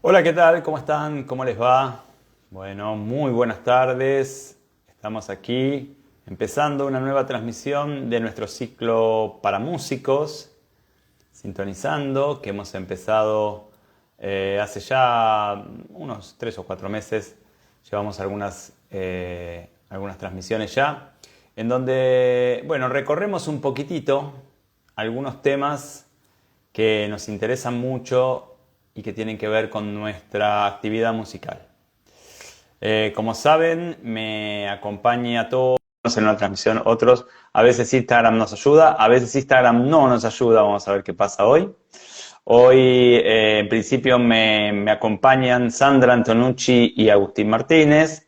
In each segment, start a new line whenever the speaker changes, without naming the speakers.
Hola, ¿qué tal? ¿Cómo están? ¿Cómo les va? Bueno, muy buenas tardes. Estamos aquí empezando una nueva transmisión de nuestro ciclo para músicos, sintonizando, que hemos empezado hace ya unos 3 o 4 meses. Llevamos algunas transmisiones ya, en donde, bueno, recorremos un poquitito algunos temas que nos interesan mucho y que tienen que ver con nuestra actividad musical. Como saben, me acompaña todos en una transmisión, otros. A veces Instagram nos ayuda, a veces Instagram no nos ayuda. Vamos a ver qué pasa hoy. Hoy, en principio, me acompañan Sandra Antonucci y Agustín Martínez.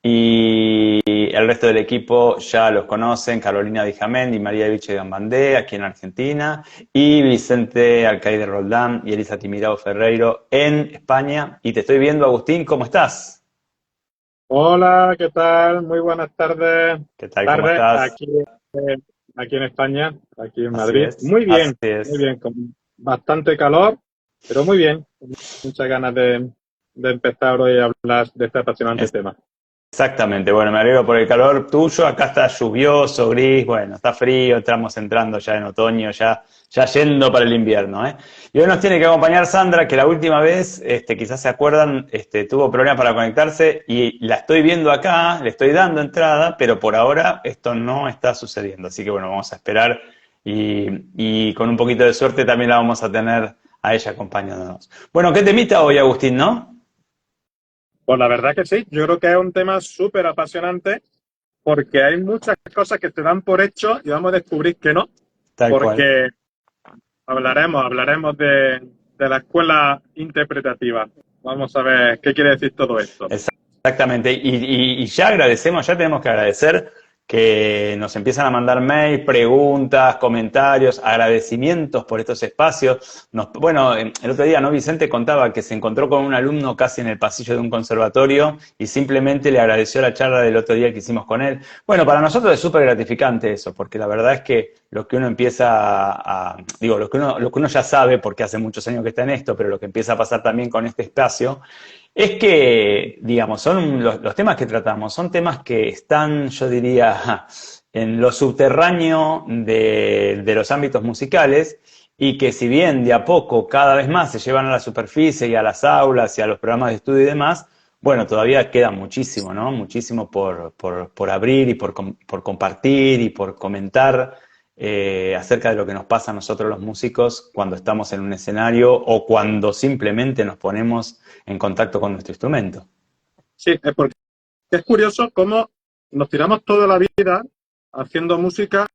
Y el resto del equipo ya los conocen: Carolina Dijamendi y María Viche Gambandé, aquí en Argentina, y Vicente Alcaide Roldán y Elisa Timirao Ferreiro en España. Y te estoy viendo, Agustín, ¿cómo estás?
Hola, ¿qué tal? Muy buenas tardes.
¿Qué tal? ¿Cómo
Tardes
estás?
aquí en España, aquí en
Así
Madrid.
es, así
Muy
es.
bien, con bastante calor, pero muy bien. Con muchas ganas de empezar hoy a hablar de este apasionante tema.
Exactamente, bueno, me alegro por el calor tuyo. Acá está lluvioso, gris, bueno, está frío, estamos entrando ya en otoño, ya yendo para el invierno, ¿eh? Y hoy nos tiene que acompañar Sandra, que la última vez, quizás se acuerdan, tuvo problemas para conectarse y la estoy viendo acá, le estoy dando entrada, pero por ahora esto no está sucediendo. Así que bueno, vamos a esperar y con un poquito de suerte también la vamos a tener a ella acompañándonos. Bueno, ¿qué temita hoy, Agustín, no?
Pues la verdad que sí, yo creo que es un tema súper apasionante porque hay muchas cosas que te dan por hecho y vamos a descubrir que no,
Tal cual.
porque hablaremos de la escuela interpretativa. Vamos a ver qué quiere decir todo esto.
Exactamente, y ya agradecemos, ya tenemos que agradecer que nos empiezan a mandar mail, preguntas, comentarios, agradecimientos por estos espacios. Bueno, el otro día, ¿no? Vicente contaba que se encontró con un alumno casi en el pasillo de un conservatorio y simplemente le agradeció la charla del otro día que hicimos con él. Bueno, para nosotros es súper gratificante eso, porque la verdad es que lo que uno empieza digo, lo que uno ya sabe, porque hace muchos años que está en esto, pero lo que empieza a pasar también con este espacio es que, digamos, son los temas que tratamos, son temas que están, yo diría, en lo subterráneo de los ámbitos musicales, y que si bien de a poco cada vez más se llevan a la superficie y a las aulas y a los programas de estudio y demás, bueno, todavía queda muchísimo, ¿no? Muchísimo por abrir y por compartir y por comentar acerca de lo que nos pasa a nosotros los músicos cuando estamos en un escenario o cuando simplemente nos ponemos en contacto con nuestro instrumento.
Sí, es porque es curioso cómo nos tiramos toda la vida haciendo música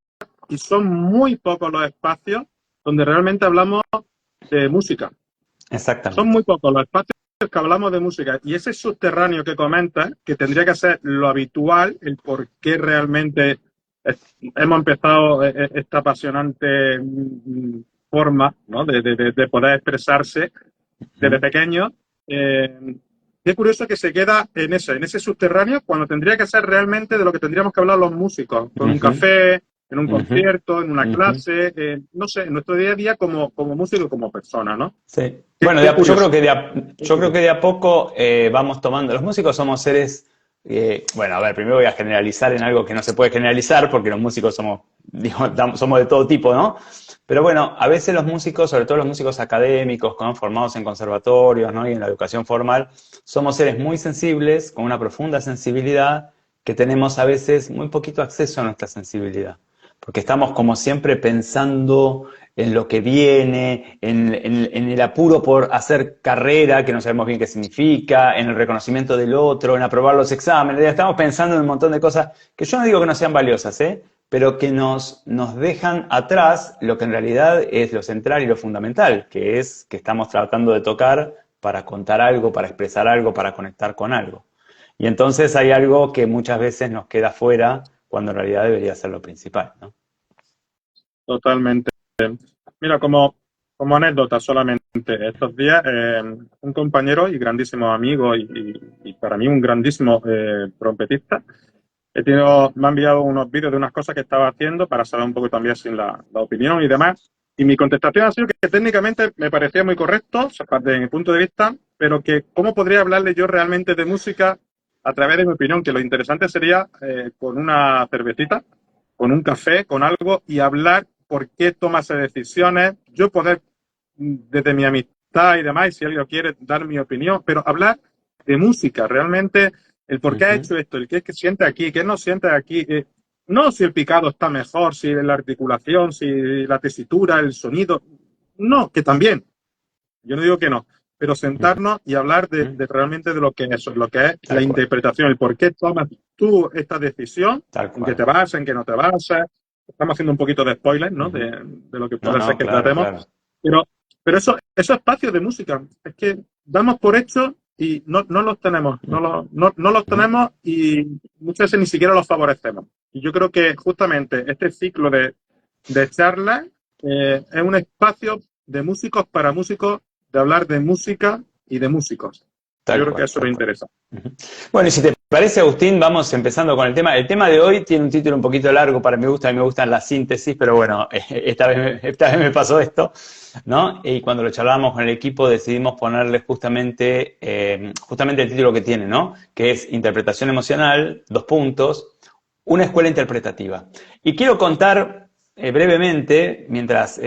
y son muy pocos los espacios donde realmente hablamos de música. Son
Exactamente.
muy pocos los espacios que hablamos de música. Y ese subterráneo que comentas, que tendría que ser lo habitual, el por qué realmente hemos empezado esta apasionante forma, ¿no? de poder expresarse desde
Ujú.
pequeño. Eh, Qué curioso que se queda en eso, en ese subterráneo, cuando tendría que ser realmente de lo que tendríamos que hablar los músicos, con un
Ujú.
café, en un
Ujú.
concierto, en una
Ujú.
clase, no sé, en nuestro día a día como músico y como persona, ¿no?
Sí.
Qué,
Bueno,
qué
yo creo
curioso.
que
Qué
yo creo que
curioso.
de a poco vamos tomando. Los músicos somos seres. Bueno, a ver, primero voy a generalizar en algo que no se puede generalizar, porque los músicos somos, digo, somos de todo tipo, ¿no? Pero bueno, a veces los músicos, sobre todo los músicos académicos, ¿no? Formados en conservatorios, ¿no? Y en la educación formal, somos seres muy sensibles, con una profunda sensibilidad, que tenemos a veces muy poquito acceso a nuestra sensibilidad, porque estamos como siempre pensando en lo que viene, en el apuro por hacer carrera, que no sabemos bien qué significa, en el reconocimiento del otro, en aprobar los exámenes. Ya estamos pensando en un montón de cosas que yo no digo que no sean valiosas, ¿eh? Pero que nos dejan atrás lo que en realidad es lo central y lo fundamental, que es que estamos tratando de tocar para contar algo, para expresar algo, para conectar con algo. Y entonces hay algo que muchas veces nos queda fuera cuando en realidad debería ser lo principal, ¿no?
Totalmente. Mira, como anécdota solamente, estos días un compañero y grandísimo amigo y para mí un grandísimo trompetista, me ha enviado unos vídeos de unas cosas que estaba haciendo para saber un poco también sin la opinión y demás. Y mi contestación ha sido que técnicamente me parecía muy correcto, o sea, desde mi punto de vista, pero que cómo podría hablarle yo realmente de música a través de mi opinión, que lo interesante sería con una cervecita, con un café, con algo, y hablar por qué toma esas decisiones, yo poder, desde mi amistad y demás, y si alguien quiere, dar mi opinión, pero hablar de música, realmente el por qué ha
Ujú.
hecho esto, el qué siente aquí, qué no siente aquí, no si el picado está mejor, si la articulación, si la tesitura, el sonido. No, que también. Yo no digo que no. Pero
Ujú.
sentarnos y hablar de realmente de lo que es eso, lo que es la
Tal cual,
interpretación, el por qué tomas tú esta decisión,
tal
en qué te
cual.
basas, en qué no te basas. Estamos haciendo un poquito de spoiler, ¿no?
Ujú.
De lo que
No,
puede ser
no,
que
claro,
tratemos.
claro.
Pero esos espacios de música, es que damos por hecho y no los tenemos, no los
Ujú.
tenemos y muchas veces ni siquiera los favorecemos. Y yo creo que justamente este ciclo de charlas es un espacio de músicos para músicos, de hablar de música y de músicos. Yo
Tal
creo que
cual,
eso me
tal cual.
interesa.
Ujú. Bueno, y si te parece, Agustín, vamos empezando con el tema. El tema de hoy tiene un título un poquito largo para mi gusto, a mí me gustan las síntesis, pero bueno, esta vez me pasó esto, ¿no? Y cuando lo charlábamos con el equipo decidimos ponerle justamente el título que tiene, ¿no? Que es Interpretación Emocional, dos puntos, una escuela interpretativa. Y quiero contar brevemente, mientras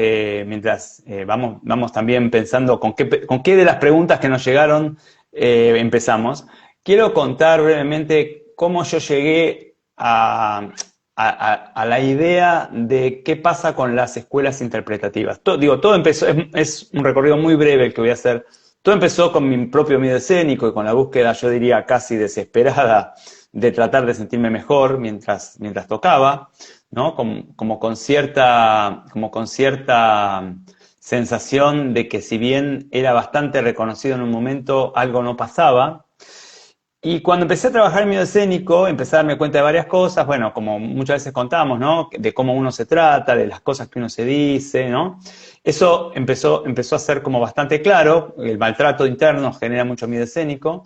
vamos también pensando con qué de las preguntas que nos llegaron empezamos. Quiero contar brevemente cómo yo llegué a la idea de qué pasa con las escuelas interpretativas. Todo empezó, es un recorrido muy breve el que voy a hacer. Todo empezó con mi propio miedo escénico y con la búsqueda, yo diría, casi desesperada de tratar de sentirme mejor mientras tocaba, ¿no? Como con cierta sensación de que si bien era bastante reconocido en un momento, algo no pasaba. Y cuando empecé a trabajar en medio escénico, empecé a darme cuenta de varias cosas, bueno, como muchas veces contamos, ¿no? De cómo uno se trata, de las cosas que uno se dice, ¿no? Eso empezó a ser como bastante claro, el maltrato interno genera mucho miedo escénico.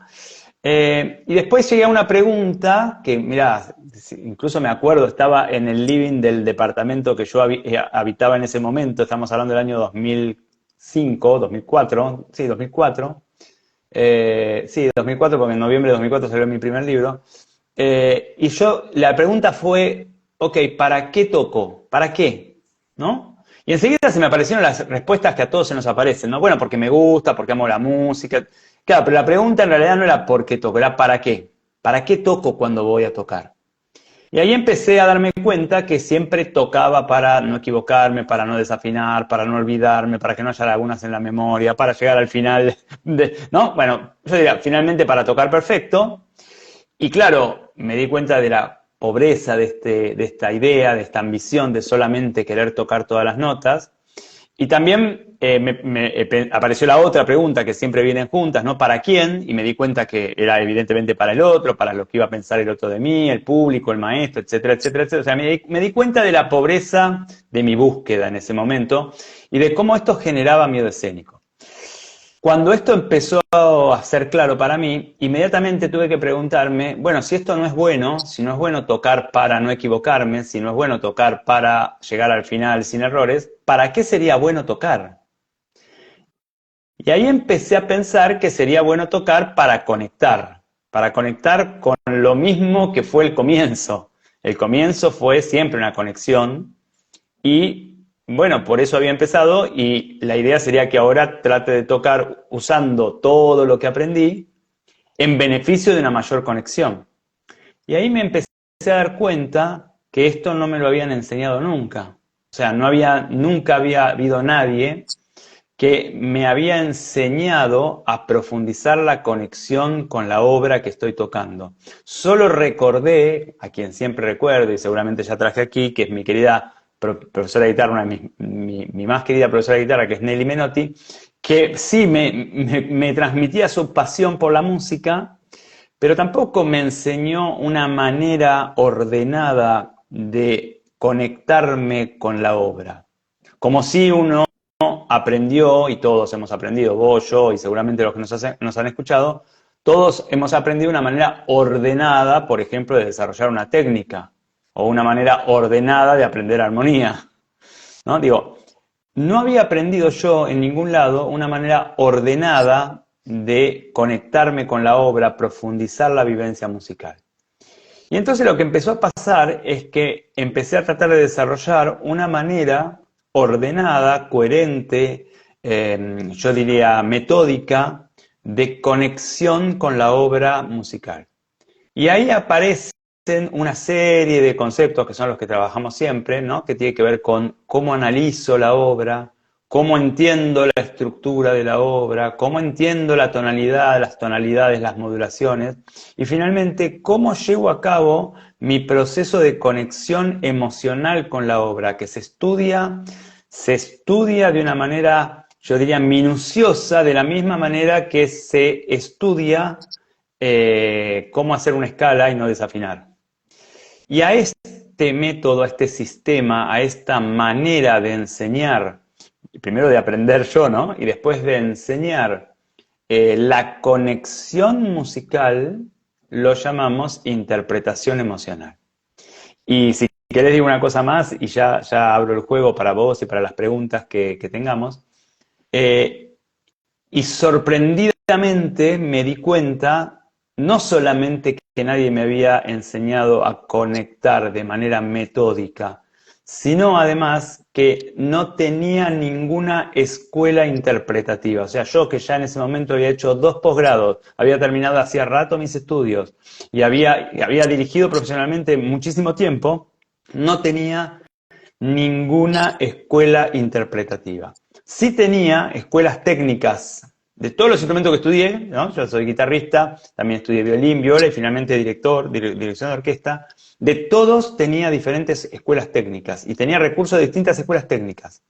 Y después llegué a una pregunta que, mira, incluso me acuerdo, estaba en el living del departamento que yo habitaba en ese momento, estamos hablando del año 2005, 2004, sí, 2004. Sí, 2004, porque en noviembre de 2004 salió mi primer libro. La pregunta fue, ok, ¿para qué toco? ¿Para qué? ¿No? Y enseguida se me aparecieron las respuestas que a todos se nos aparecen, ¿no? Bueno, porque me gusta, porque amo la música. Claro, pero la pregunta en realidad no era por qué toco, era ¿para qué? ¿Para qué toco cuando voy a tocar? Y ahí empecé a darme cuenta que siempre tocaba para no equivocarme, para no desafinar, para no olvidarme, para que no haya lagunas en la memoria, para llegar al final, ¿no? Bueno, yo diría, finalmente para tocar perfecto. Y claro, me di cuenta de la pobreza de esta idea, de esta ambición de solamente querer tocar todas las notas. Y también apareció la otra pregunta que siempre vienen juntas, ¿no? ¿Para quién? Y me di cuenta que era evidentemente para el otro, para lo que iba a pensar el otro de mí, el público, el maestro, etcétera, etcétera, etcétera. O sea, me di cuenta de la pobreza de mi búsqueda en ese momento y de cómo esto generaba miedo escénico. Cuando esto empezó a ser claro para mí, inmediatamente tuve que preguntarme, bueno, si esto no es bueno, si no es bueno tocar para no equivocarme, si no es bueno tocar para llegar al final sin errores, ¿para qué sería bueno tocar? Y ahí empecé a pensar que sería bueno tocar para conectar con lo mismo que fue el comienzo. El comienzo fue siempre una conexión y bueno, por eso había empezado y la idea sería que ahora trate de tocar usando todo lo que aprendí en beneficio de una mayor conexión. Y ahí me empecé a dar cuenta que esto no me lo habían enseñado nunca. O sea, nunca había habido nadie que me había enseñado a profundizar la conexión con la obra que estoy tocando. Solo recordé, a quien siempre recuerdo y seguramente ya traje aquí, que es mi querida profesora de guitarra, mi más querida profesora de guitarra, que es Nelly Menotti, que sí me transmitía su pasión por la música, pero tampoco me enseñó una manera ordenada de conectarme con la obra. Como si uno aprendió, y todos hemos aprendido, vos, yo y seguramente los que nos han escuchado, todos hemos aprendido una manera ordenada, por ejemplo, de desarrollar una técnica o una manera ordenada de aprender armonía, ¿no? Digo, no había aprendido yo en ningún lado una manera ordenada de conectarme con la obra, profundizar la vivencia musical. Y entonces lo que empezó a pasar es que empecé a tratar de desarrollar una manera ordenada, coherente, yo diría metódica, de conexión con la obra musical. Y ahí aparecen una serie de conceptos que son los que trabajamos siempre, ¿no? Que tiene que ver con cómo analizo la obra, cómo entiendo la estructura de la obra, cómo entiendo la tonalidad, las tonalidades, las modulaciones, y finalmente cómo llevo a cabo mi proceso de conexión emocional con la obra, que se estudia de una manera, yo diría, minuciosa, de la misma manera que se estudia cómo hacer una escala y no desafinar. Y a este método, a este sistema, a esta manera de enseñar, primero de aprender yo, ¿no? Y después de enseñar la conexión musical, lo llamamos interpretación emocional. Y si querés digo una cosa más, y ya abro el juego para vos y para las preguntas que tengamos, eh, y sorprendidamente me di cuenta no solamente que nadie me había enseñado a conectar de manera metódica, sino además que no tenía ninguna escuela interpretativa. O sea, yo que ya en ese momento había hecho 2 posgrados, había terminado hacía rato mis estudios y había dirigido profesionalmente muchísimo tiempo, no tenía ninguna escuela interpretativa. Sí tenía escuelas técnicas de todos los instrumentos que estudié, ¿no? Yo soy guitarrista, también estudié violín, viola y finalmente dirección de orquesta. De todos tenía diferentes escuelas técnicas y tenía recursos de distintas escuelas técnicas,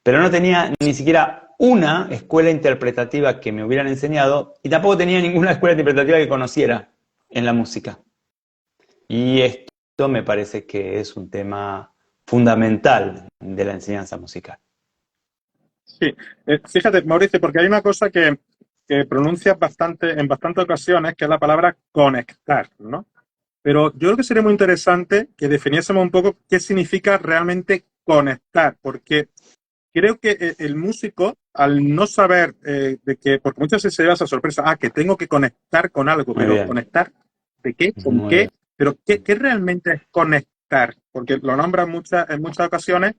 pero no tenía ni siquiera una escuela interpretativa que me hubieran enseñado y tampoco tenía ninguna escuela interpretativa que conociera en la música. Y esto me parece que es un tema fundamental de la enseñanza musical.
Sí, fíjate, Mauricio, porque hay una cosa que pronuncias bastante, en bastantes ocasiones, que es la palabra conectar, ¿no? Pero yo creo que sería muy interesante que definiésemos un poco qué significa realmente conectar, porque creo que el músico, al no saber de qué, porque muchas veces se lleva esa sorpresa, que tengo que conectar con algo,
Muy
pero
bien,
¿conectar de qué? ¿Con
muy bien.
qué? Pero ¿qué realmente es conectar? Porque lo nombran en muchas ocasiones,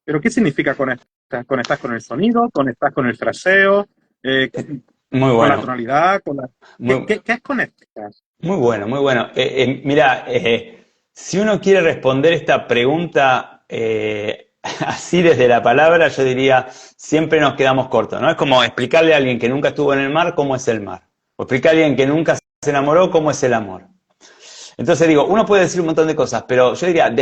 pero ¿qué significa conectar? ¿Conectar con el sonido? ¿Conectar con el fraseo? Eh,
Muy
¿Con la
bueno,
tonalidad? ¿Qué,
muy,
qué es conectar?
muy bueno, muy bueno. Mira, si uno quiere responder esta pregunta así desde la palabra, yo diría, siempre nos quedamos cortos, ¿no? Es como explicarle a alguien que nunca estuvo en el mar cómo es el mar. O explicarle a alguien que nunca se enamoró cómo es el amor. Entonces digo, uno puede decir un montón de cosas, pero yo diría,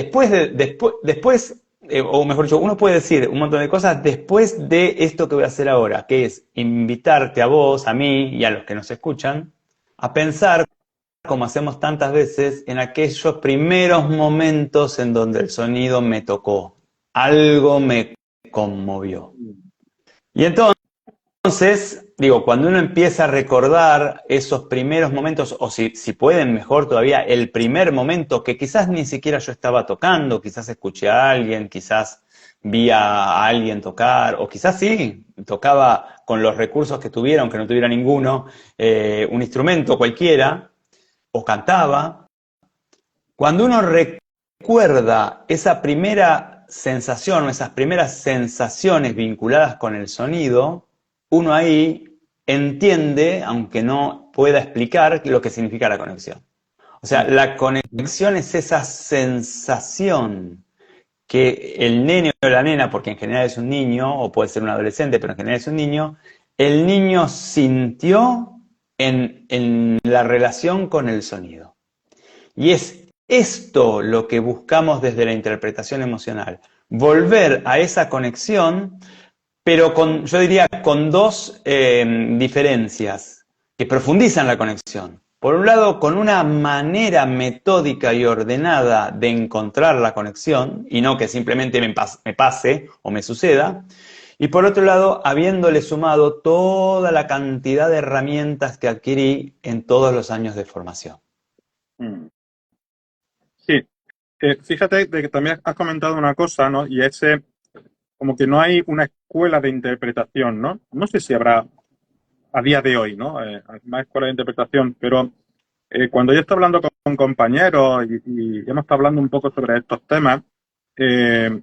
o mejor dicho, uno puede decir un montón de cosas después de esto que voy a hacer ahora, que es invitarte a vos, a mí y a los que nos escuchan, a pensar, como hacemos tantas veces, en aquellos primeros momentos en donde el sonido me tocó, algo me conmovió. Y entonces, digo, cuando uno empieza a recordar esos primeros momentos, o si pueden mejor todavía, el primer momento que quizás ni siquiera yo estaba tocando, quizás escuché a alguien, quizás vi a alguien tocar, o quizás sí, tocaba con los recursos que tuviera, aunque no tuviera ninguno, un instrumento cualquiera, o cantaba. Cuando uno recuerda esa primera sensación o esas primeras sensaciones vinculadas con el sonido, uno ahí entiende, aunque no pueda explicar, lo que significa la conexión. O sea, la conexión es esa sensación que el nene o la nena, porque en general es un niño, o puede ser un adolescente, pero en general es un niño, el niño sintió en la relación con el sonido. Y es esto lo que buscamos desde la interpretación emocional, volver a esa conexión, pero yo diría con 2 diferencias que profundizan la conexión. Por un lado, con una manera metódica y ordenada de encontrar la conexión, y no que simplemente me pase o me suceda. Y por otro lado, habiéndole sumado toda la cantidad de herramientas que adquirí en todos los años de formación.
Mm. Sí, fíjate de que también has comentado una cosa, ¿no? Y ese, como que no hay una escuela de interpretación, ¿no? No sé si habrá a día de hoy, ¿no? Más escuelas de interpretación, pero cuando yo estoy hablando con compañeros y hemos estado hablando un poco sobre estos temas, eh,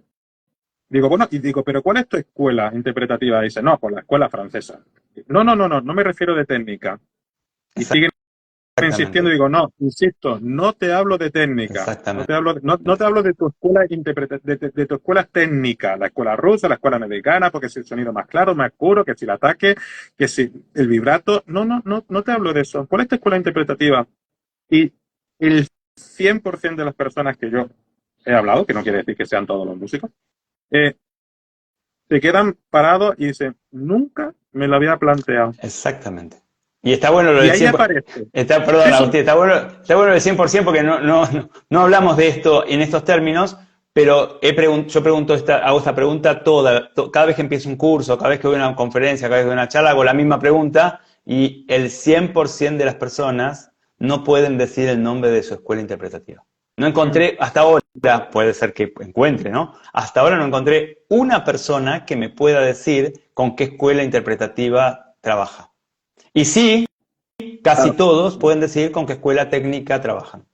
digo, bueno, y digo, pero ¿cuál es tu escuela interpretativa? Dice, no, pues la escuela francesa. No me refiero de técnica. Y siguen insistiendo,
Exactamente.
digo, no, insisto, no te hablo de técnica, no te
Exactamente.
hablo, no te hablo de tu escuela de tu escuela técnica, la escuela rusa, la escuela americana, porque si el sonido más claro, más oscuro, que si el ataque, que si el vibrato, no te hablo de eso. ¿Cuál es tu escuela interpretativa? Y el 100% de las personas que yo he hablado, que no quiere decir que sean todos los músicos, eh, se quedan parados y dicen, nunca me lo había planteado.
Exactamente. Y está bueno lo
Y
del
ahí
100%.
aparece.
Perdón,
Sí, sí,
Agustín, está bueno lo del 100% porque no hablamos de esto en estos términos, pero yo pregunto hago esta pregunta cada vez que empiezo un curso, cada vez que voy a una conferencia, cada vez que voy a una charla, hago la misma pregunta y el 100% de las personas no pueden decir el nombre de su escuela interpretativa. No encontré, hasta ahora, puede ser que encuentre, ¿no? Hasta ahora no encontré una persona que me pueda decir con qué escuela interpretativa trabaja. Y sí, casi
claro.
todos pueden decir con qué escuela técnica trabajan.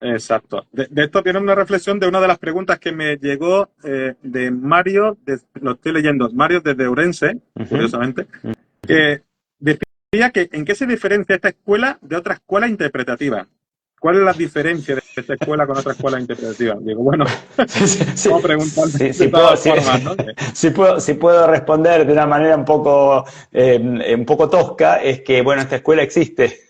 Exacto. De esto viene una reflexión de una de las preguntas que me llegó de Mario, lo estoy leyendo, Mario desde Ourense,
Ujú,
curiosamente,
ujú.
que decía que en qué se diferencia esta escuela de otra escuela interpretativa. ¿Cuál es la diferencia de esta escuela con otra escuela interpretativa? Digo, bueno,
Sí, sí, sí,
vamos a preguntarle
sí,
de todas formas, ¿no?
si puedo responder de una manera un poco tosca, es que, bueno, esta escuela existe.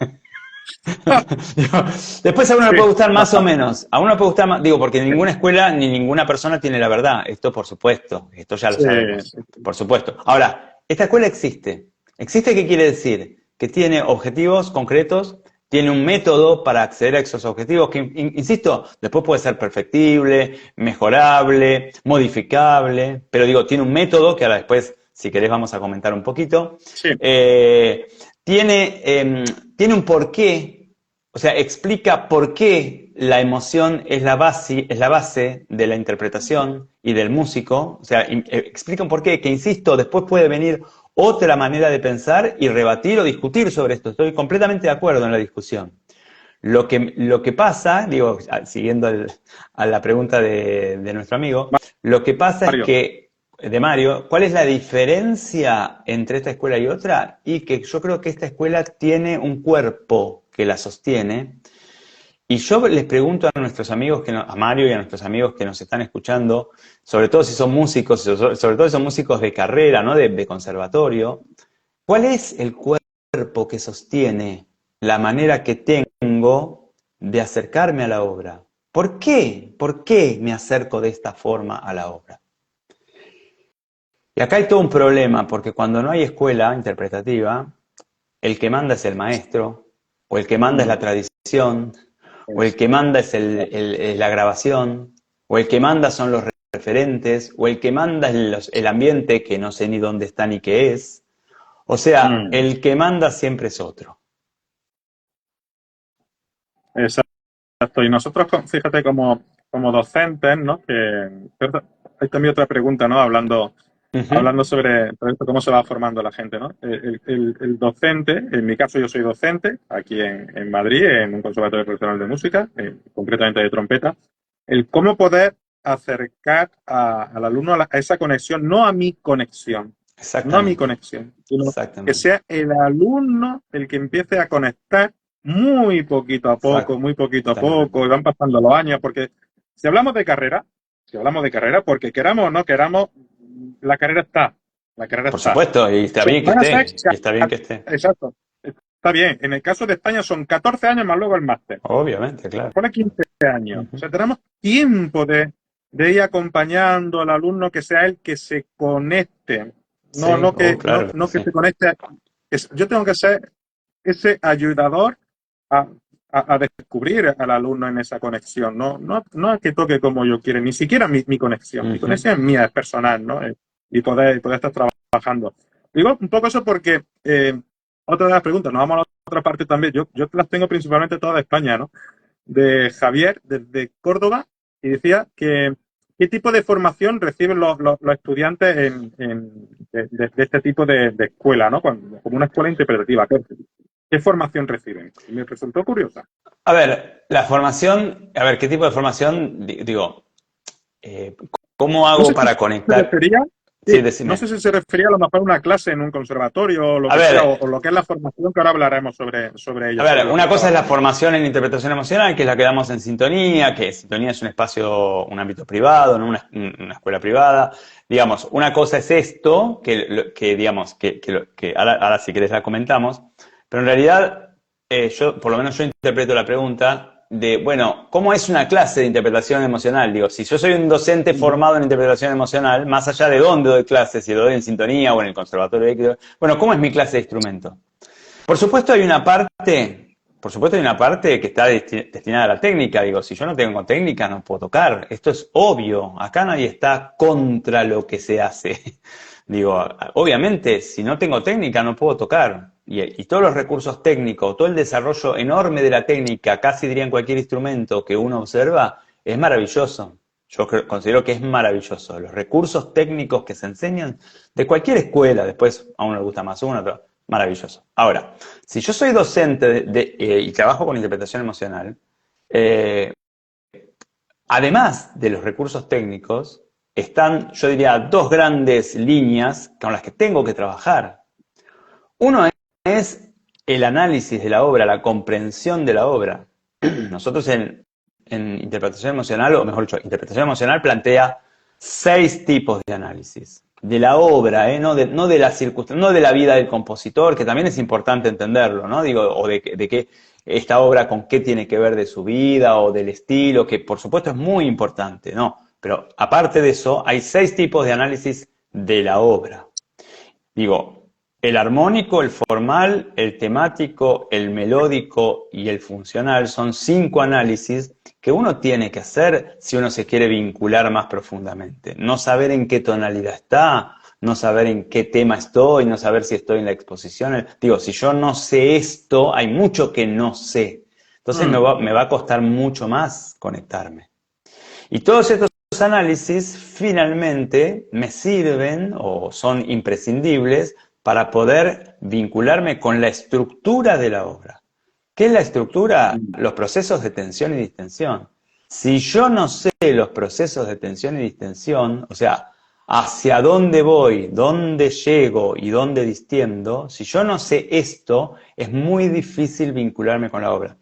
Después a uno le
Sí,
puede gustar más o
bastante.
menos. A uno le puede gustar más, digo, porque ninguna escuela ni ninguna persona tiene la verdad. Esto por supuesto, esto ya lo
Sí,
sabemos,
sí,
por supuesto. Ahora, esta escuela existe. ¿Existe qué quiere decir? Que tiene objetivos concretos, tiene un método para acceder a esos objetivos que, insisto, después puede ser perfectible, mejorable, modificable, pero digo, tiene un método que ahora después, si querés, vamos a comentar un poquito.
sí,
Eh, tiene un porqué, o sea, explica por qué la emoción es la base de la interpretación y del músico, o sea, explica un porqué que, insisto, después puede venir otra manera de pensar y rebatir o discutir sobre esto. Estoy completamente de acuerdo en la discusión. Lo que pasa, digo, siguiendo a la pregunta de nuestro amigo, lo que pasa es
Mario.
que, de Mario, ¿cuál es la diferencia entre esta escuela y otra? Y que yo creo que esta escuela tiene un cuerpo que la sostiene. Y yo les pregunto a nuestros amigos, a Mario y a nuestros amigos que nos están escuchando, sobre todo si son músicos, sobre todo si son músicos de carrera, ¿no? De conservatorio, ¿cuál es el cuerpo que sostiene la manera que tengo de acercarme a la obra? ¿Por qué? ¿Por qué me acerco de esta forma a la obra? Y acá hay todo un problema, porque cuando no hay escuela interpretativa, el que manda es el maestro, o el que manda es la
Mm,
tradición, o el
es-
que manda es la grabación, o el que manda son los referentes, o el que manda es el ambiente que no sé ni dónde está ni qué es. O sea,
mm,
el que manda siempre es otro.
exacto. Y nosotros, fíjate, como docentes, ¿no? Pero hay también otra pregunta, ¿no?
Ujú,
Hablando sobre esto, cómo se va formando la gente, ¿no? El docente, en mi caso yo soy docente, aquí en Madrid, en un conservatorio profesional de música, concretamente de trompeta, el cómo poder acercar al alumno a esa conexión, no a mi conexión, no a mi
exactamente,
conexión, sino que
exactamente,
sea el alumno el que empiece a conectar muy poquito a poco, y
exactamente.
van pasando los años, porque si hablamos de carrera, si hablamos de carrera, porque queramos o no queramos, la carrera está. La carrera
Por
está.
supuesto, y está bien que
Van a ser.
esté, y está bien que esté.
Exacto. Está bien. En el caso de España son 14 años más luego el máster.
Obviamente,
Pues
claro.
pone 15 años. O
Ujú.
sea, tenemos tiempo de ir acompañando al alumno que sea el que se conecte. No,
Sí,
no que, no,
claro que
no que
sí.
se conecte. Yo tengo que ser ese ayudador a, a descubrir al alumno en esa conexión. No a que toque como yo quiero, ni siquiera mi conexión. Mi
Ujú.
conexión es mía, es personal, ¿no? Y poder estar trabajando. Digo un poco eso porque otra de las preguntas, nos vamos a la otra parte también. Yo las tengo principalmente todas de España, ¿no? De Javier, desde Córdoba, y decía que ¿qué tipo de formación reciben los estudiantes de este tipo de escuela, ¿no? Como una escuela interpretativa. ¿Qué formación reciben? Me resultó curiosa.
A ver, la formación, a ver, ¿qué tipo de formación? Digo, ¿cómo
No
hago
sé si
para
se
conectar?
refería,
Sí,
sí, no
decime.
sé si se refería a lo mejor a una clase en un conservatorio o lo
A
que sea,
ver,
o lo que es la formación, que ahora hablaremos sobre
A
ella, sobre
ver,
lo que
una cosa es
estabas
la
comentando.
formación en interpretación emocional, que es la que damos en Sintonía, que Sintonía es un espacio, un ámbito privado, no una escuela privada. Digamos, una cosa es esto, digamos, que ahora si querés la comentamos, pero en realidad por lo menos yo interpreto la pregunta de, bueno, ¿cómo es una clase de interpretación emocional? Digo, si yo soy un docente
Ujú.
formado en interpretación emocional, más allá de dónde doy clases, si lo doy en Sintonía o en el Conservatorio de Éxito, bueno, ¿cómo es mi clase de instrumento? Por supuesto hay una parte que está destinada a la técnica. Digo, si yo no tengo técnica no puedo tocar. Esto es obvio. Acá nadie está contra lo que se hace. Digo, obviamente, si no tengo técnica no puedo tocar. Y todos los recursos técnicos, todo el desarrollo enorme de la técnica, casi diría en cualquier instrumento que uno observa, es maravilloso. Yo considero que es maravilloso. Los recursos técnicos que se enseñan de cualquier escuela, después a uno le gusta más uno, pero maravilloso. Ahora, si yo soy docente y trabajo con interpretación emocional, eh, además de los recursos técnicos, están, yo diría, dos grandes líneas con las que tengo que trabajar. Uno es el análisis de la obra, la comprensión de la obra. Nosotros en interpretación emocional, o mejor dicho, interpretación emocional plantea 6 tipos de análisis. De la obra, no de la circunstancia, no de la vida del compositor, que también es importante entenderlo, ¿no? Digo, o de qué esta obra con qué tiene que ver de su vida o del estilo, que por supuesto es muy importante, ¿no? Pero aparte de eso, hay 6 tipos de análisis de la obra. Digo, el armónico, el formal, el temático, el melódico y el funcional son 5 análisis que uno tiene que hacer si uno se quiere vincular más profundamente. No saber en qué tonalidad está, no saber en qué tema estoy, no saber si estoy en la exposición. Digo, si yo no sé esto, hay mucho que no sé. Entonces
Mm.
me va a costar mucho más conectarme. Y todos estos análisis finalmente me sirven o son imprescindibles para poder vincularme con la estructura de la obra. ¿Qué es la estructura? Los procesos de tensión y distensión. Si yo no sé los procesos de tensión y distensión, o sea, hacia dónde voy, dónde llego y dónde distiendo, si yo no sé esto, es muy difícil vincularme con la obra.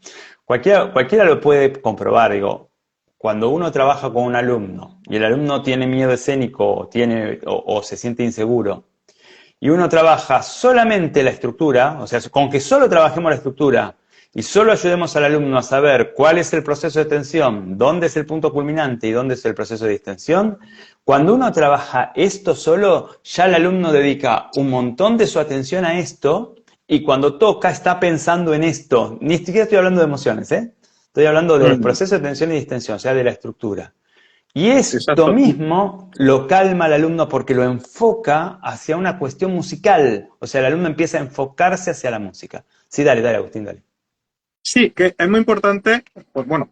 Cualquiera lo puede comprobar, digo, cuando uno trabaja con un alumno y el alumno tiene miedo escénico o se siente inseguro, y uno trabaja solamente la estructura, o sea, con que solo trabajemos la estructura y solo ayudemos al alumno a saber cuál es el proceso de tensión, dónde es el punto culminante y dónde es el proceso de distensión, cuando uno trabaja esto solo, ya el alumno dedica un montón de su atención a esto y cuando toca está pensando en esto. Ni siquiera estoy hablando de emociones, ¿eh? Estoy hablando de los
Mm.
procesos de tensión y distensión, o sea, de la estructura. Y esto
Exacto.
mismo lo calma al alumno porque lo enfoca hacia una cuestión musical. O sea, el alumno empieza a enfocarse hacia la música. Sí, dale, Agustín, dale.
Sí, que es muy importante, pues bueno,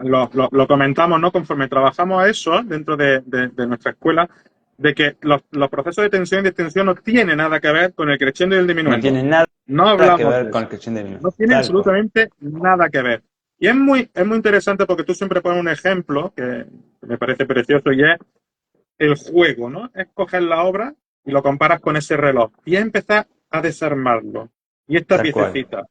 lo comentamos, ¿no? Conforme trabajamos a eso dentro de nuestra escuela, de que los procesos de tensión y distensión no tienen nada que ver con el crescendo y el
No
diminuendo.
tiene nada
No
que
hablamos
ver
de
con
eso.
el creciente de
No
minuto.
tiene
Tal cual.
absolutamente nada que ver. Y es muy interesante porque tú siempre pones un ejemplo que me parece precioso y es el juego, ¿no? Es coger la obra y lo comparas con ese reloj y es empezar a desarmarlo. Y esta
Tal cual.
piececita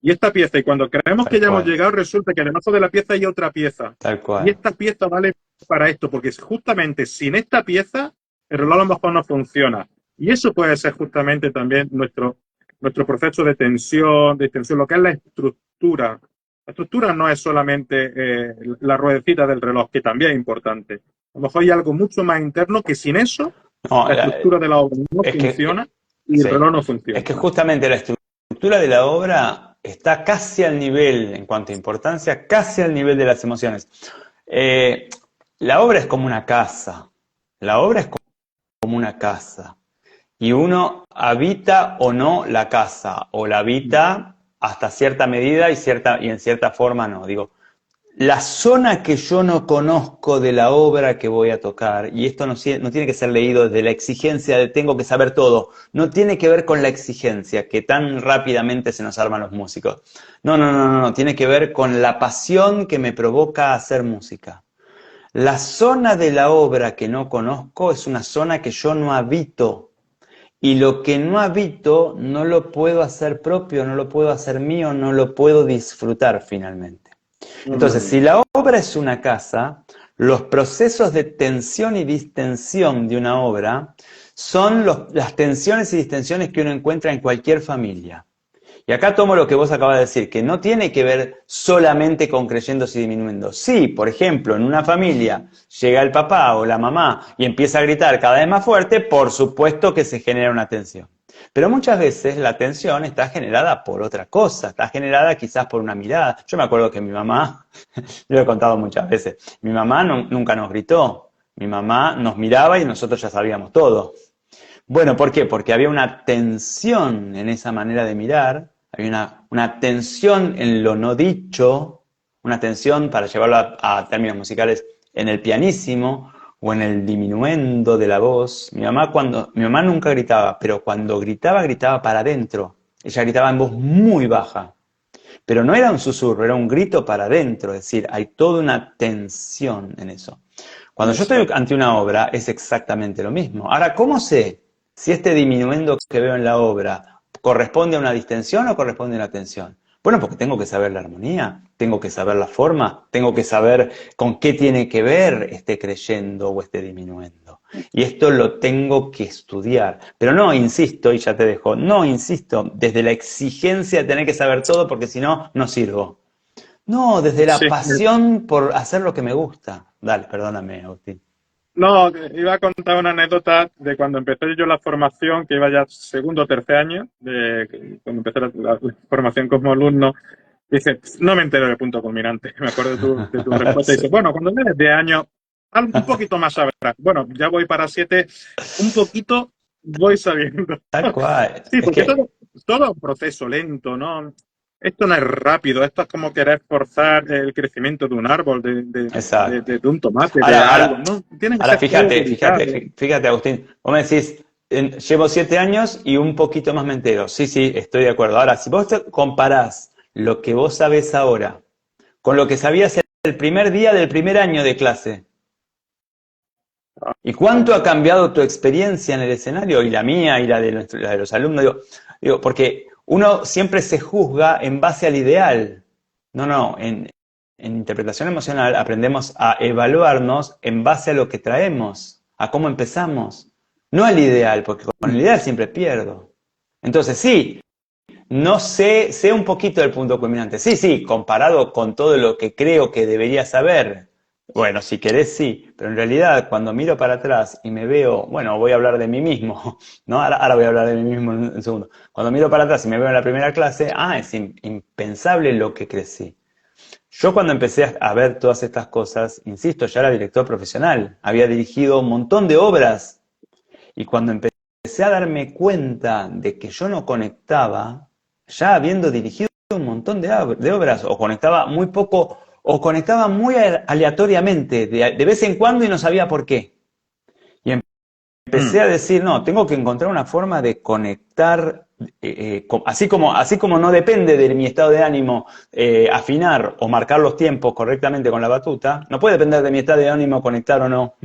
y esta pieza, y cuando creemos que
Tal
ya hemos
cual.
llegado, resulta que debajo de la pieza hay otra pieza.
Tal
Y
cual.
esta pieza vale para esto, porque justamente sin esta pieza, el reloj a lo mejor no funciona. Y eso puede ser justamente también nuestro proceso de tensión, lo que es la estructura. La estructura no es solamente la ruedecita del reloj, que también es importante. A lo mejor hay algo mucho más interno que sin eso,
No,
la estructura de la obra no
es que,
funciona y el
sí.
reloj no
Es
funciona.
que justamente la estructura de la obra está casi al nivel, en cuanto a importancia, casi al nivel de las emociones. Eh, la obra es como una casa. La obra es como una casa. Y uno habita o no la casa, o la habita hasta cierta medida y en cierta forma no. Digo, la zona que yo no conozco de la obra que voy a tocar, y esto no tiene que ser leído desde la exigencia de tengo que saber todo, no tiene que ver con la exigencia que tan rápidamente se nos arman los músicos. No, no, no, no, no, tiene que ver con la pasión que me provoca hacer música. La zona de la obra que no conozco es una zona que yo no habito. Y lo que no habito no lo puedo hacer propio, no lo puedo hacer mío, no lo puedo disfrutar finalmente. Entonces, si la obra es una casa, los procesos de tensión y distensión de una obra son las tensiones y distensiones que uno encuentra en cualquier familia. Y acá tomo lo que vos acabas de decir, que no tiene que ver solamente con creyéndose y disminuyendo. Sí, por ejemplo, en una familia llega el papá o la mamá y empieza a gritar cada vez más fuerte, por supuesto que se genera una tensión. Pero muchas veces la tensión está generada por otra cosa, está generada quizás por una mirada. Yo me acuerdo que mi mamá, lo he contado muchas veces, mi mamá nunca nos gritó, mi mamá nos miraba y nosotros ya sabíamos todo. Bueno, ¿por qué? Porque había una tensión en esa manera de mirar, había una tensión en lo no dicho, una tensión, para llevarlo a términos musicales, en el pianísimo o en el diminuendo de la voz. Mi mamá nunca gritaba, pero cuando gritaba, gritaba para adentro. Ella gritaba en voz muy baja. Pero no era un susurro, era un grito para adentro, es decir, hay toda una tensión en eso. Cuando yo estoy ante una obra es exactamente lo mismo. Ahora, ¿cómo sé si este diminuendo que veo en la obra corresponde a una distensión o corresponde a una tensión? Bueno, porque tengo que saber la armonía, tengo que saber la forma, tengo que saber con qué tiene que ver este creyendo o este diminuendo. Y esto lo tengo que estudiar. Pero no, insisto, y ya te dejo, no, insisto, desde la exigencia de tener que saber todo porque si no, no sirvo. No, desde la
Sí.
pasión por hacer lo que me gusta. Dale, perdóname, Agustín.
No, iba a contar una anécdota de cuando empecé yo la formación, que iba ya segundo o tercer año, de cuando empecé la formación como alumno. Dice, no me entero del punto culminante. Me acuerdo de tu respuesta.
Sí.
Dice, bueno, cuando vienes de año, un poquito más sabrás. Bueno, ya voy para 7, un poquito voy sabiendo.
Tal cual.
Sí,
Es
porque
que,
todo es un proceso lento, ¿no? Esto no es rápido, esto es como querer forzar el crecimiento de un árbol,
exacto.
de un tomate, de
Ahora,
algo,
ahora,
¿no? Tiene que
ahora
ser todo
fíjate,
delicado.
fíjate, fíjate, Agustín. Vos me decís, llevo 7 años y un poquito más me entero. Sí, sí, estoy de acuerdo. Ahora, si vos te comparás lo que vos sabés ahora con lo que sabías el primer día del primer año de clase, ¿y cuánto ha cambiado tu experiencia en el escenario? Y la mía y la de los alumnos. Digo, porque uno siempre se juzga en base al ideal. No, no, en interpretación emocional aprendemos a evaluarnos en base a lo que traemos, a cómo empezamos. No al ideal, porque con el ideal siempre pierdo. Entonces, sí, no sé un poquito del punto culminante. Sí, sí, comparado con todo lo que creo que debería saber. Bueno, si querés sí, pero en realidad cuando miro para atrás y me veo, bueno, voy a hablar de mí mismo, ¿no? Ahora voy a hablar de mí mismo en un segundo. Cuando miro para atrás y me veo en la primera clase, es impensable lo que crecí. Yo cuando empecé a ver todas estas cosas, insisto, ya era director profesional, había dirigido un montón de obras y cuando empecé a darme cuenta de que yo no conectaba, ya habiendo dirigido un montón de obras, o conectaba muy poco, o conectaba muy aleatoriamente, de vez en cuando y no sabía por qué. Y empecé a decir, no, tengo que encontrar una forma de conectar, así como no depende de mi estado de ánimo afinar o marcar los tiempos correctamente con la batuta, no puede depender de mi estado de ánimo conectar o no.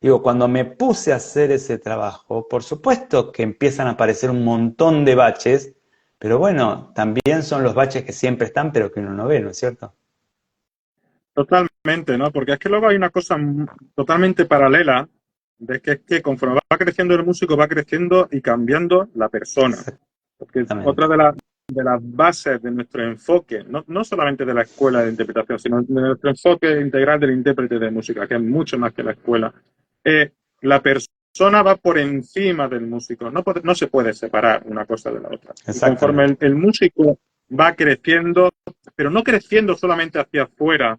Digo, cuando me puse a hacer ese trabajo, por supuesto que empiezan a aparecer un montón de baches, pero bueno, también son los baches que siempre están, pero que uno no ve, ¿no es cierto?
Totalmente, ¿no? Porque es que luego hay una cosa totalmente paralela, de que es que conforme va creciendo el músico, va creciendo y cambiando la persona. Porque otra
Exactamente.
de las bases de nuestro enfoque, no solamente de la escuela de interpretación, sino de nuestro enfoque integral del intérprete de música, que es mucho más que la escuela, la persona va por encima del músico. No se puede separar una cosa de la otra. Y conforme
Exactamente.
el músico va creciendo, pero no creciendo solamente hacia afuera,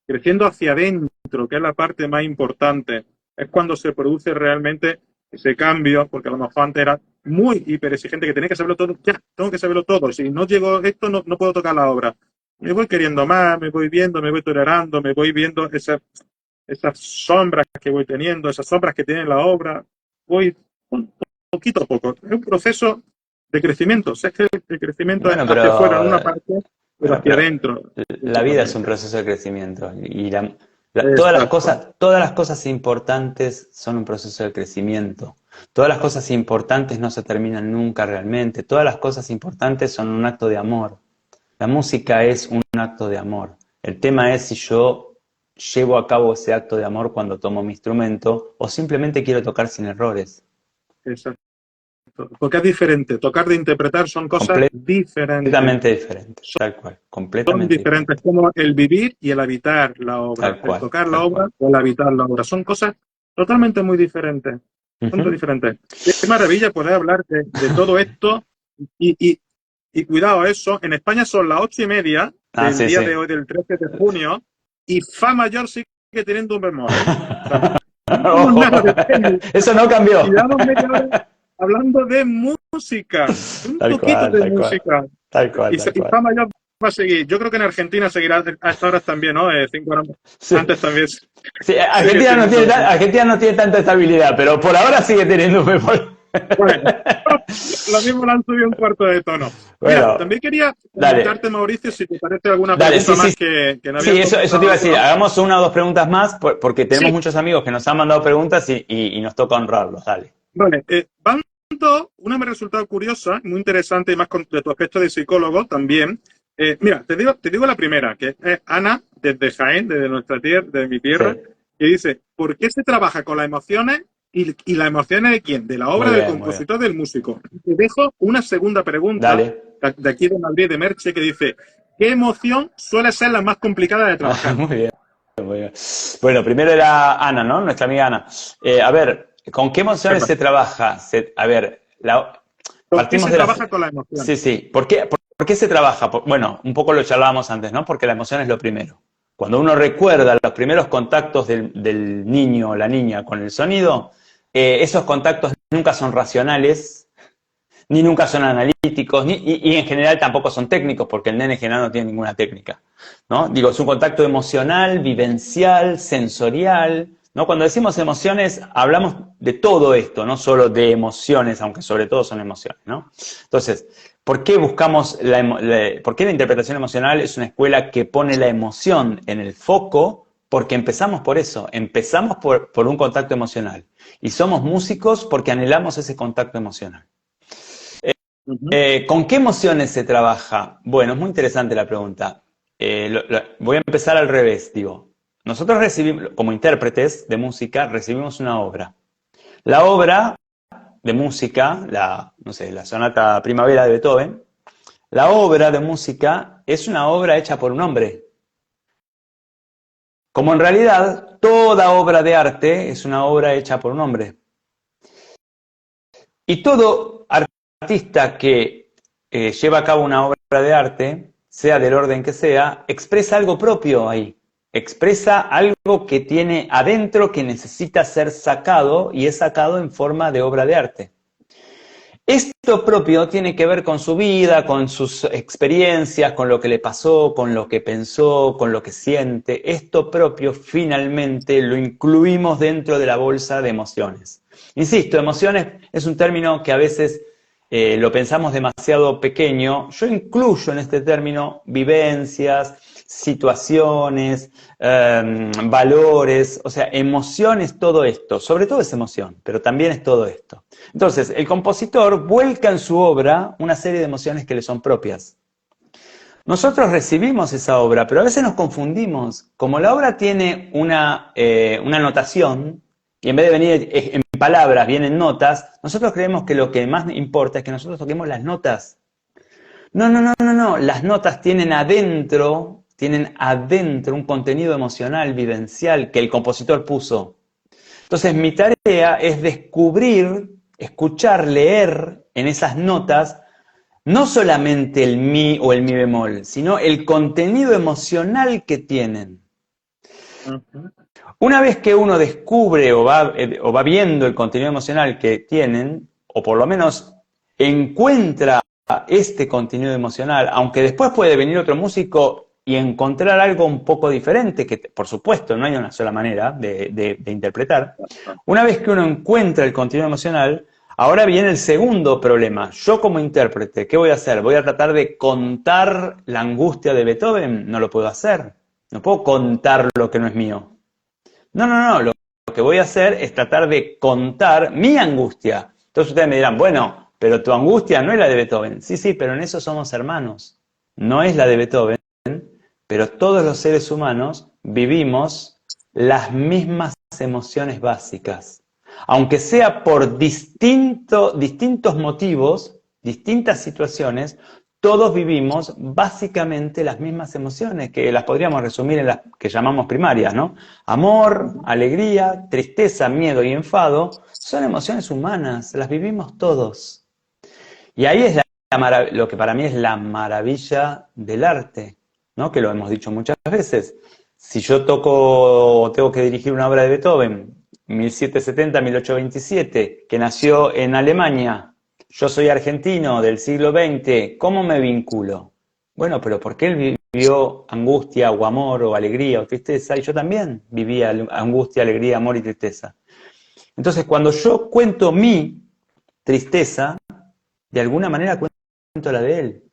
creciendo hacia adentro, que es la parte más importante, es cuando se produce realmente ese cambio, porque a lo mejor antes era muy hiper exigente, que tenía que saberlo todo, ya, tengo que saberlo todo, si no llego a esto no puedo tocar la obra. me voy queriendo más, me voy viendo, me voy tolerando, me voy viendo esas sombras que voy teniendo, esas sombras que tiene la obra, voy poquito a poco. Es un proceso de crecimiento. O sea, es que el crecimiento es
Bueno,
hacia afuera en una parte, pero
bueno,
hacia
pero
adentro en
la
otra
vida es un
parte.
proceso de crecimiento y
Exacto.
todas las cosas importantes son un proceso de crecimiento. Todas las cosas importantes no se terminan nunca realmente. Todas las cosas importantes son un acto de amor. La música es un acto de amor. El tema es si yo llevo a cabo ese acto de amor cuando tomo mi instrumento o simplemente quiero tocar sin errores.
Exacto. Porque es diferente. Tocar de interpretar son cosas diferentes.
Completamente diferente, tal cual,
Son
completamente
diferentes,
diferente,
como el vivir y el habitar la obra,
tal
el
cual,
tocar la
tal
obra
cual.
o el habitar la obra. Son cosas totalmente muy diferentes. Son muy
Ujú.
diferentes. Qué maravilla poder hablar de todo esto. Y, y, y cuidado, eso. En España son las 8:30
Ah,
del
sí,
día
sí.
de hoy, del 13 de junio, y Fa mayor sigue teniendo un bemol, ¿eh? O sea, no tenemos nada de técnica.
Eso no cambió.
Y llevamos media hora hablando de música, un
Tal
poquito
cual,
de
tal cual,
música.
tal cual, tal
Y
cual.
Fa mayor va a seguir. Yo creo que en Argentina seguirá a estas horas también, ¿no? 5 horas
Sí,
antes también
sí,
sigue teniendo.
Argentina no tiene tanta estabilidad, pero por ahora sigue teniendo un bemol.
Bueno, lo mismo le han subido un cuarto de tono. Mira,
Bueno,
también quería
dale,
comentarte, Mauricio, si te parece alguna
dale,
pregunta
sí, sí,
más que no
sí,
habían
eso te
comentado
iba a decir.
algunos.
Hagamos una o dos preguntas más porque tenemos
Sí,
muchos amigos que nos han mandado preguntas y nos toca honrarlos. Dale.
vale. Van dos, una me ha resultado curiosa, muy interesante y más de tu aspecto de psicólogo también. Mira, te digo la primera, que es Ana, desde Jaén, desde nuestra tierra, de mi tierra,
Sí,
que dice, ¿por qué se trabaja con las emociones y las emociones de quién? De la
muy
obra del
bien, muy bien.
compositor, del músico. Te dejo una segunda pregunta
Dale.
de aquí de Madrid, de Merche, que dice, ¿qué emoción suele ser la más complicada de trabajar?
Muy bien, muy bien. Bueno, primero era Ana, ¿no? Nuestra amiga Ana. A ver, ¿con qué emociones se trabaja? A ver,
¿Por qué
partimos
se
de las...
trabaja con las
Sí,
emociones?
sí. ¿Por qué se trabaja? Bueno, un poco lo charlábamos antes, ¿no? Porque la emoción es lo primero. Cuando uno recuerda los primeros contactos del niño o la niña con el sonido, esos contactos nunca son racionales, ni nunca son analíticos, y en general tampoco son técnicos, porque el nene en general no tiene ninguna técnica, ¿no? Digo, es un contacto emocional, vivencial, sensorial, ¿no? Cuando decimos emociones, hablamos de todo esto, no solo de emociones, aunque sobre todo son emociones, ¿no? Entonces, ¿por qué buscamos por qué la interpretación emocional es una escuela que pone la emoción en el foco? Porque empezamos por eso, empezamos por un contacto emocional. Y somos músicos porque anhelamos ese contacto emocional.
Uh -huh.
¿Con qué emociones se trabaja? Bueno, es muy interesante la pregunta. Voy a empezar al revés, digo. Nosotros recibimos, como intérpretes de música, recibimos una obra. La obra de música, no sé, la sonata Primavera de Beethoven, la obra de música es una obra hecha por un hombre. Como en realidad toda obra de arte es una obra hecha por un hombre. Y todo artista que lleva a cabo una obra de arte, sea del orden que sea, expresa algo propio ahí. Expresa algo que tiene adentro que necesita ser sacado y es sacado en forma de obra de arte. Esto propio tiene que ver con su vida, con sus experiencias, con lo que le pasó, con lo que pensó, con lo que siente. Esto propio finalmente lo incluimos dentro de la bolsa de emociones. Insisto, emociones es un término que a veces lo pensamos demasiado pequeño. Yo incluyo en este término vivencias, situaciones, valores, o sea, emociones, todo esto. Sobre todo es emoción, pero también es todo esto. Entonces, el compositor vuelca en su obra una serie de emociones que le son propias. Nosotros recibimos esa obra, pero a veces nos confundimos. Como la obra tiene una notación, y en vez de venir en palabras, vienen notas, nosotros creemos que lo que más importa es que nosotros toquemos las notas. No, no, no, no, no. Las notas tienen adentro un contenido emocional, vivencial, que el compositor puso. Entonces, mi tarea es descubrir, escuchar, leer en esas notas no solamente el mi o el mi bemol, sino el contenido emocional que tienen.
Uh -huh.
Una vez que uno descubre o va viendo el contenido emocional que tienen, o por lo menos encuentra este contenido emocional, aunque después puede venir otro músico y encontrar algo un poco diferente, que por supuesto no hay una sola manera de interpretar. Una vez que uno encuentra el contenido emocional, ahora viene el segundo problema. Yo como intérprete, ¿qué voy a hacer? ¿Voy a tratar de contar la angustia de Beethoven? No lo puedo hacer. No puedo contar lo que no es mío. No. Lo que voy a hacer es tratar de contar mi angustia. Entonces ustedes me dirán, bueno, pero tu angustia no es la de Beethoven. Sí, pero en eso somos hermanos. No es la de Beethoven, pero todos los seres humanos vivimos las mismas emociones básicas. Aunque sea por distintos motivos, distintas situaciones, todos vivimos básicamente las mismas emociones, que las podríamos resumir en las que llamamos primarias, ¿no? Amor, alegría, tristeza, miedo y enfado son emociones humanas, las vivimos todos. Y ahí es lo que para mí es la maravilla del arte, ¿no? Que lo hemos dicho muchas veces. Si yo tengo que dirigir una obra de Beethoven, 1770-1827, que nació en Alemania, yo soy argentino del siglo XX, ¿cómo me vinculo? Bueno, pero porque él vivió angustia o amor o alegría o tristeza, y yo también vivía angustia, alegría, amor y tristeza. Entonces, cuando yo cuento mi tristeza, de alguna manera cuento la de él.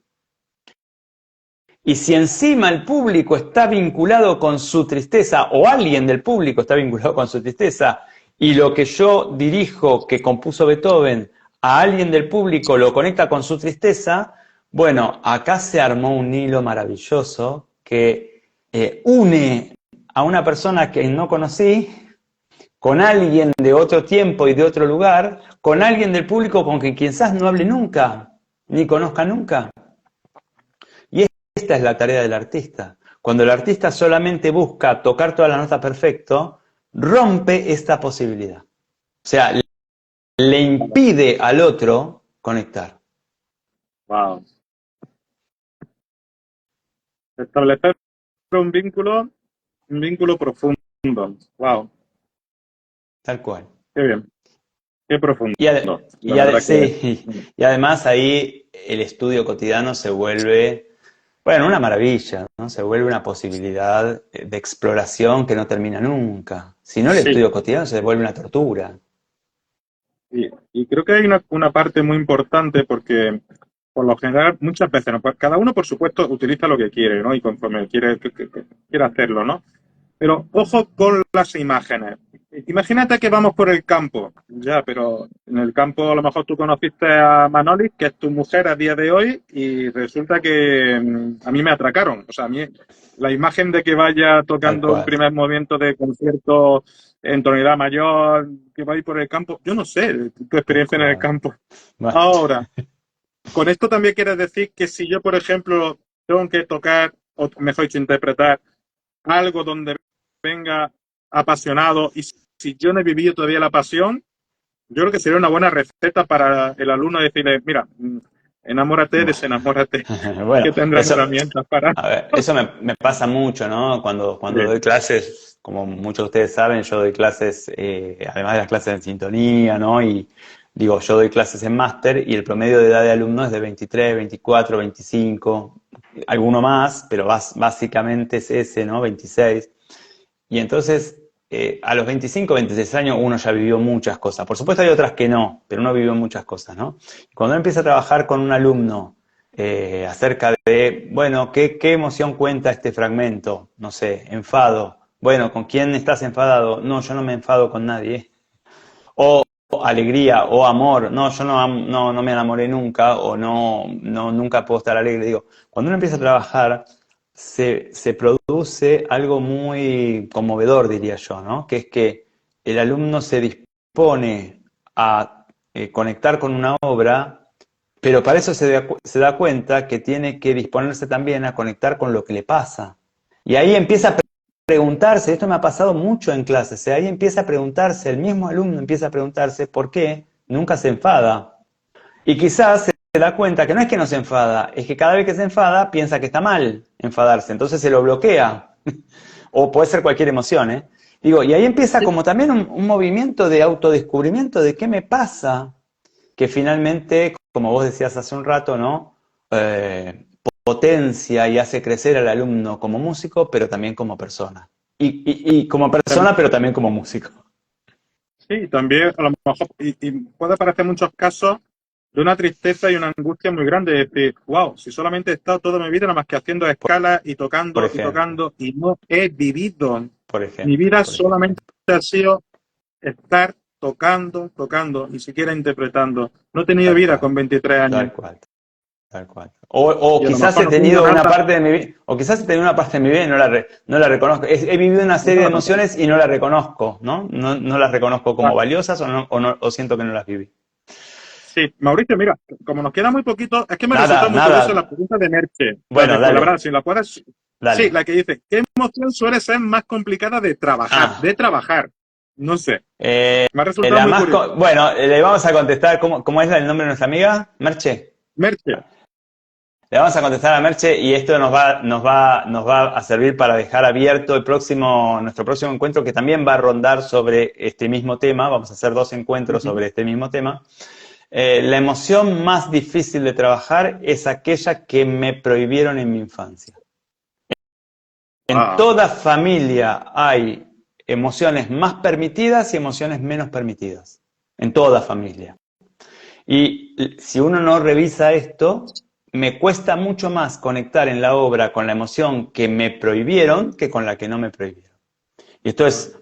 Y si encima el público está vinculado con su tristeza, o alguien del público está vinculado con su tristeza, y lo que yo dirijo que compuso Beethoven a alguien del público lo conecta con su tristeza, bueno, acá se armó un hilo maravilloso que une a una persona que no conocí con alguien de otro tiempo y de otro lugar, con alguien del público con quien quizás no hable nunca, ni conozca nunca. Y esta es la tarea del artista. Cuando el artista solamente busca tocar toda la nota perfecto, rompe esta posibilidad. O sea, le impide al otro conectar.
Wow. Establecer un vínculo profundo. Wow.
Tal cual.
Qué bien. Qué profundo.
Y además ahí el estudio cotidiano se vuelve, bueno, una maravilla, ¿no? Se vuelve una posibilidad de exploración que no termina nunca. Si no, el estudio cotidiano se vuelve una tortura.
Y creo que hay una parte muy importante porque, por lo general, muchas veces, ¿no? Cada uno, por supuesto, utiliza lo que quiere, ¿no? Y conforme quiere hacerlo, ¿no? Pero ojo con las imágenes. Imagínate que vamos por el campo, ya, pero en el campo a lo mejor tú conociste a Manoli, que es tu mujer a día de hoy, y resulta que a mí me atracaron. O sea, a mí la imagen de que vaya tocando un primer movimiento de concierto en tonalidad mayor, que va a ir por el campo, yo no sé tu experiencia en el campo. Ahora, con esto también quieres decir que si yo, por ejemplo, tengo que tocar, o mejor dicho, interpretar algo donde venga apasionado y si yo no he vivido todavía la pasión, yo creo que sería una buena receta para el alumno decirle, mira, enamórate, desenamórate,
bueno,
que tendrás herramientas para...
A ver, eso me pasa mucho, ¿no? Cuando doy clases, como muchos de ustedes saben, yo doy clases, además de las clases en sintonía, ¿no? Y digo, yo doy clases en máster y el promedio de edad de alumnos es de 23, 24, 25, alguno más, pero básicamente es ese, ¿no? 26. Y entonces, a los 25, 26 años uno ya vivió muchas cosas. Por supuesto hay otras que no, pero uno vivió muchas cosas, ¿no? Cuando uno empieza a trabajar con un alumno acerca de, bueno, ¿qué emoción cuenta este fragmento? No sé, enfado. Bueno, ¿con quién estás enfadado? No, yo no me enfado con nadie. O alegría, o amor. No, yo no me enamoré nunca, o nunca puedo estar alegre. Digo, cuando uno empieza a trabajar, se produce algo muy conmovedor, diría yo, ¿no? Que es que el alumno se dispone a conectar con una obra, pero para eso se da cuenta que tiene que disponerse también a conectar con lo que le pasa. Y ahí empieza a preguntarse, esto me ha pasado mucho en clases, ahí empieza a preguntarse, el mismo alumno empieza a preguntarse por qué nunca se enfada. Y quizás se da cuenta que no es que no se enfada, es que cada vez que se enfada piensa que está mal enfadarse, entonces se lo bloquea. O puede ser cualquier emoción, ¿eh? Digo, y ahí empieza como también un movimiento de autodescubrimiento de qué me pasa, que finalmente, como vos decías hace un rato, ¿no? potencia y hace crecer al alumno como músico, pero también como persona. Y como persona, pero también como músico.
Sí, también a lo mejor, y puede parecer muchos casos de una tristeza y una angustia muy grande, de decir, wow, si solamente he estado toda mi vida nada más que haciendo escalas y
Por
tocando y
ejemplo,
tocando y no he vivido.
por
Mi
ejemplo,
vida
por ejemplo.
solamente ha sido estar tocando, tocando, ni siquiera interpretando. No he tenido
Tal
vida
cual,
con 23 años
tal cual. Tal cual. O
y a lo
quizás
mejor
he
no tengo
tenido una
nada.
parte de mi vida, o quizás he tenido una parte de mi vida y no la reconozco. He vivido una serie de emociones y no la reconozco, ¿no? No las reconozco como valiosas o siento que no las viví.
Sí, Mauricio, mira, como nos queda muy poquito, es que me resulta
Nada,
muy curioso la
nada.
pregunta de Merche, la
Bueno,
de
dale,
Fuenlabrada, si la puedes. Sí,
dale.
la que dice, ¿qué emoción suele ser más complicada de trabajar?
Ah,
De trabajar. No sé, me ha resultado
la
muy
más...
curioso.
Bueno, le vamos a contestar, ¿cómo es el nombre de nuestra amiga? Merche.
Merche,
Le vamos a contestar a Merche y esto nos va a servir para dejar abierto nuestro próximo encuentro, que también va a rondar sobre este mismo tema. Vamos a hacer 2 encuentros sobre este mismo tema. La emoción más difícil de trabajar es aquella que me prohibieron en mi infancia. En
ah,
toda familia hay emociones más permitidas y emociones menos permitidas. En toda familia. Y si uno no revisa esto, me cuesta mucho más conectar en la obra con la emoción que me prohibieron que con la que no me prohibieron. Y esto es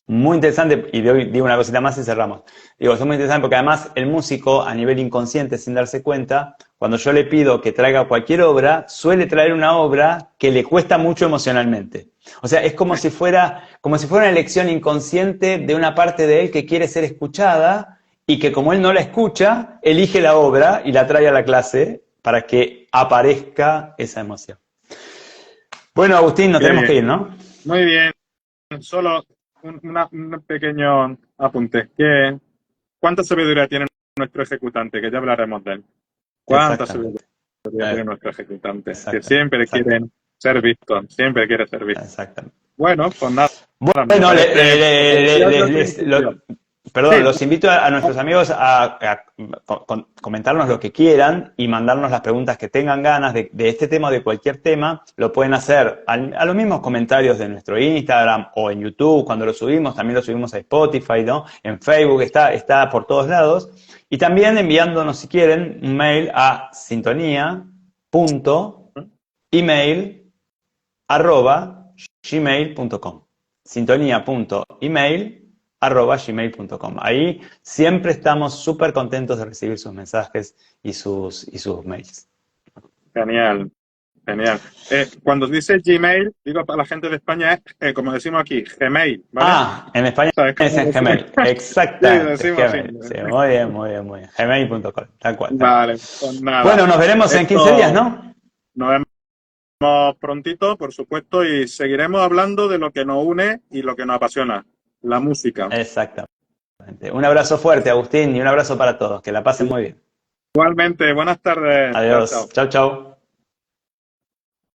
muy interesante, y digo una cosita más y cerramos. Digo, es muy interesante porque además el músico, a nivel inconsciente, sin darse cuenta, cuando yo le pido que traiga cualquier obra, suele traer una obra que le cuesta mucho emocionalmente. O sea, es como si fuera una elección inconsciente de una parte de él que quiere ser escuchada y que como él no la escucha, elige la obra y la trae a la clase para que aparezca esa emoción. Bueno, Agustín, nos
qué
tenemos que
bien.
ir, ¿no?
Muy bien, solo un pequeño apunte. ¿Cuánta sabiduría tiene nuestro ejecutante? Que ya hablaremos de él. ¿Cuánta sabiduría
Exactamente.
tiene nuestro ejecutante? Que
Exactamente,
siempre quieren
exactamente,
ser vistos, siempre quiere ser visto.
exactamente.
Bueno, pues nada, me
Bueno,
parece, como decía yo al principio.
perdón,
Sí,
los invito a nuestros amigos a comentarnos lo que quieran y mandarnos las preguntas que tengan ganas de este tema o de cualquier tema. Lo pueden hacer a los mismos comentarios de nuestro Instagram o en YouTube cuando lo subimos. También lo subimos a Spotify, ¿no? En Facebook está por todos lados. Y también enviándonos, si quieren, un mail a sintonía.email@gmail.com. sintonía.email@gmail.com. Ahí siempre estamos súper contentos de recibir sus mensajes y sus mails.
genial, genial. Cuando dice Gmail, digo para la gente de España, es, como decimos aquí, Gmail, ¿vale?
En España
¿Sabes
es
cómo
en
decimos?
Gmail.
Sí,
Exactamente,
decimos así.
Gmail. Sí, muy bien, muy bien, muy bien. Gmail.com, tal cual, tal cual.
Vale, pues nada.
Bueno, nos veremos en 15 días,
Esto
¿no?
nos vemos prontito, por supuesto, y seguiremos hablando de lo que nos une y lo que nos apasiona, la música.
Exactamente. Un abrazo fuerte, Agustín, y un abrazo para todos. Que la pasen muy bien.
Igualmente, buenas tardes. Chao,
Adiós.
chao.
Chau, chau.